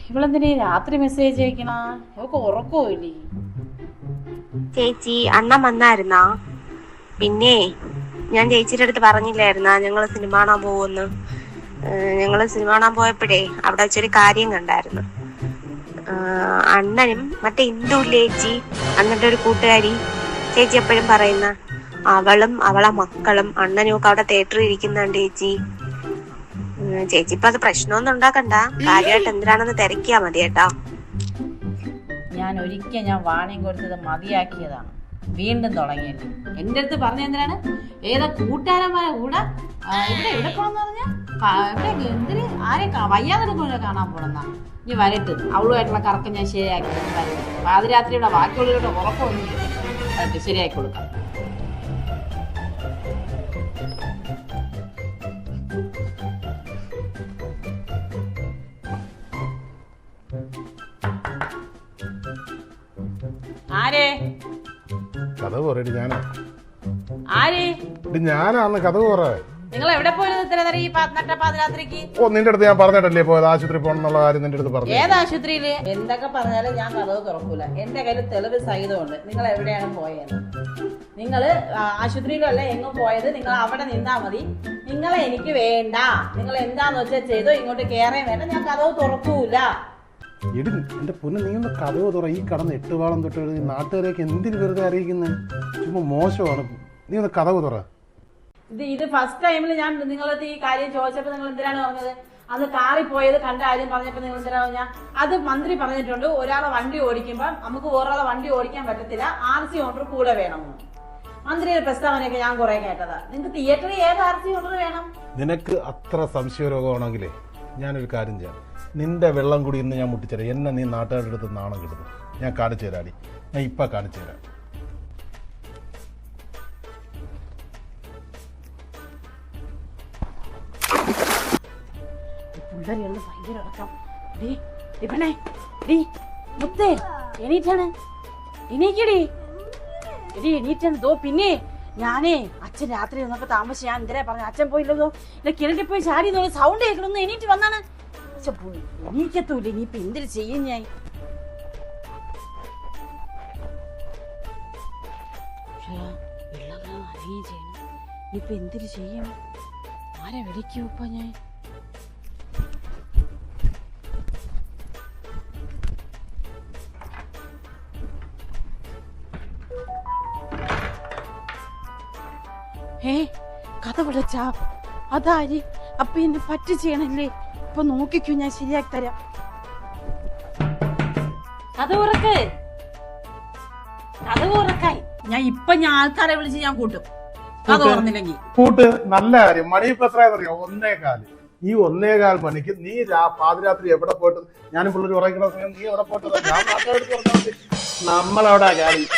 ഇവളെന്തിനാ രാത്രി മെസ്സേജ് അയക്കണ? അവൾക്ക് ഉറക്കമില്ലേ? ചേച്ചി അണ്ണൻ വന്നായിരുന്നാ? പിന്നെ ഞാൻ ചേച്ചിയുടെ അടുത്ത് പറഞ്ഞില്ലായിരുന്നാ ഞങ്ങള് സിനിമ കാണാൻ പോകുമെന്ന്. ഞങ്ങള് സിനിമ കാണാൻ പോയപ്പോഴേ അവിടെ വെച്ചൊരു കാര്യം കണ്ടായിരുന്നു. അണ്ണനും മറ്റേ ഇന്ദുല്ലേ ചേച്ചി, അണ്ണന്റെ ഒരു കൂട്ടുകാരി, ചേച്ചി എപ്പോഴും പറയുന്ന അവളും അവളെ മക്കളും അണ്ണനും ഒക്കെ അവിടെ തിയേറ്ററിൽ ഇരിക്കുന്നുണ്ട് ചേച്ചി. ചേച്ചി ഇപ്പൊ അത് പ്രശ്നമൊന്നും ഉണ്ടാക്കണ്ട, കാര്യമായിട്ട് എന്തിനാണെന്ന് തിരക്കിയാ മതി കേട്ടാ. ഞാൻ വാണിയും കൊടുത്തത് മതിയാക്കിയതാണ്, വീണ്ടും തുടങ്ങിയത്. എൻ്റെ അടുത്ത് പറഞ്ഞ എന്തിനാണ്? ഏതാ കൂട്ടുകാരന്മാരെ കൂടെ ഇവിടെ പോണെന്ന് പറഞ്ഞാൽ ഇവിടെ എന്തിന് ആരെ വയ്യാതെ കാണാൻ പോണെന്നാ. ഇനി വരട്ട്, അവളുമായിട്ടുള്ള കറക്കം ഞാൻ ശരിയാക്കി വരട്ടെ. പാതിരാത്രിയുടെ ബാക്കിയുള്ളവരുടെ ഉറക്കമൊന്നും വരട്ടെ, ശരിയാക്കി കൊടുക്കാം. ആരേ കഥ പറയടി. ആരേ ഞാനാന്ന് കഥ പറ. നിങ്ങൾ എവിടെ പോയത് ഇത്ര നേരം ഈ പാതിരാത്രിക്ക്? നിന്റെ അടുത്ത് ഞാൻ പറഞ്ഞിട്ടല്ലേ പോയത് ആശുപത്രി പോകണമെന്നുള്ള കാര്യം നിന്റെ അടുത്ത് പറഞ്ഞു. ഏത് ആശുപത്രിയില്? എന്തൊക്കെ പറഞ്ഞാലും ഞാൻ കഥവ് തുറക്കൂല. എന്റെ കയ്യിൽ തെളിവ് സഹിതമുണ്ട് നിങ്ങൾ എവിടെയാണ് പോയത്. നിങ്ങള് ആശുപത്രിയിലല്ല എങ്ങും പോയത്. നിങ്ങൾ അവിടെ നിന്നാ മതി. നിങ്ങളെ എനിക്ക് വേണ്ട. നിങ്ങൾ എന്താന്ന് വെച്ചാൽ ചെയ്തോ, ഇങ്ങോട്ട് കേറേ വേണ്ട. ഞാൻ കഥവ് തുറക്കൂല. എടി എന്റെ പൊന്ന്, നീ ഒന്ന് കഥവ് തുറ. ഈ കടന്ന് 8 വാളം തൊട്ട് നാട്ടുകാരെയൊക്കെ എന്തിന് വെറുതെ അറിയിക്കുന്നത്? ചുമ്മാ മോശമാണ്. നീ ഒന്ന് കഥവ് തുറ. ഇത് ഫസ്റ്റ് ടൈമിൽ ഞാൻ നിങ്ങളടുത്ത് ഈ കാര്യം ചോദിച്ചപ്പോൾ നിങ്ങൾ എന്തിനാണ് പറഞ്ഞത്? അന്ന് കാറിൽ പോയത് കണ്ട കാര്യം പറഞ്ഞപ്പോൾ നിങ്ങൾ എന്തിനാ പറഞ്ഞാൽ അത് മന്ത്രി പറഞ്ഞിട്ടുണ്ട്, ഒരാളെ വണ്ടി ഓടിക്കുമ്പോൾ നമുക്ക് വേറൊരാളെ വണ്ടി ഓടിക്കാൻ പറ്റത്തില്ല, RC ഓണർ കൂടെ വേണമെന്ന്. മന്ത്രിയുടെ പ്രസ്താവനയൊക്കെ ഞാൻ കുറെ കേട്ടതാ. നിങ്ങൾക്ക് തിയേറ്ററിൽ ഏത് RC ഓണർ വേണം? നിനക്ക് അത്ര സംശയരോഗമാണെങ്കിലേ ഞാനൊരു കാര്യം ചെയ്യാം. നിന്റെ വെള്ളം കൂടി ഇന്ന് ഞാൻ മുട്ടിച്ചേരാം. എന്നെ നീ നാട്ടുകാരുടെ അടുത്ത് നാണം കിട്ടുന്നു. ഞാൻ കാണിച്ചു തരാടി. ഞാൻ ഇപ്പൊ കാണിച്ചു തരാം. ഭയങ്കര ഉറക്കം. എണീറ്റാണ്, എണീക്കടി. എടി എണീറ്റാണ്. ദോ പിന്നെ ഞാനേ അച്ഛൻ രാത്രി നിന്നൊക്കെ താമസിച്ച് ഞാൻ എന്തിനാ പറഞ്ഞു, അച്ഛൻ പോയില്ലതോ ഇല്ല, കിണറ്റിൽ പോയി ചാടി സൗണ്ട് കേൾക്കണമെന്ന് എണീറ്റ് വന്നാണ്. അച്ഛൻ പോയി എണീക്കത്തൂല്ലേ. ഇനിയിപ്പൊ എന്തിനു ചെയ്യും ഞാൻ? വെള്ളം അറിയുകയും ചെയ്യണം. ഇനിയിപ്പൊ എന്തിനു ചെയ്യും? ആരെ വിളിക്കൂപ്പ ഞാൻ? കഥ വിളിച്ചാ അതാരി? അപ്പൊ എന്നെ പറ്റു ചെയ്യണല്ലേ? ഇപ്പൊ നോക്കിക്കോ, ഞാൻ ശരിയാക്കി തരാം. കഥ ഉറക്ക്, കഥ ഉറക്കായി. ഞാൻ ആൾക്കാരെ വിളിച്ച് ഞാൻ കൂട്ടും. കഥ ഉറന്നില്ലെങ്കിൽ കൂട്ട്. നല്ല കാര്യം. മണി ഇപ്പൊ എത്രയാണെന്നറിയോ? 1:15. ഈ 1:15 മണിക്ക് നീ പാതിരാത്രി എവിടെ പോയിട്ട്? ഞാനും പിള്ളേർ ഉറങ്ങിക്കുന്ന സമയം നീ എവിടെ പോയിട്ടത്? ഞാൻ നാട്ടുകാരുടെ നമ്മളവിടെ കാര്യം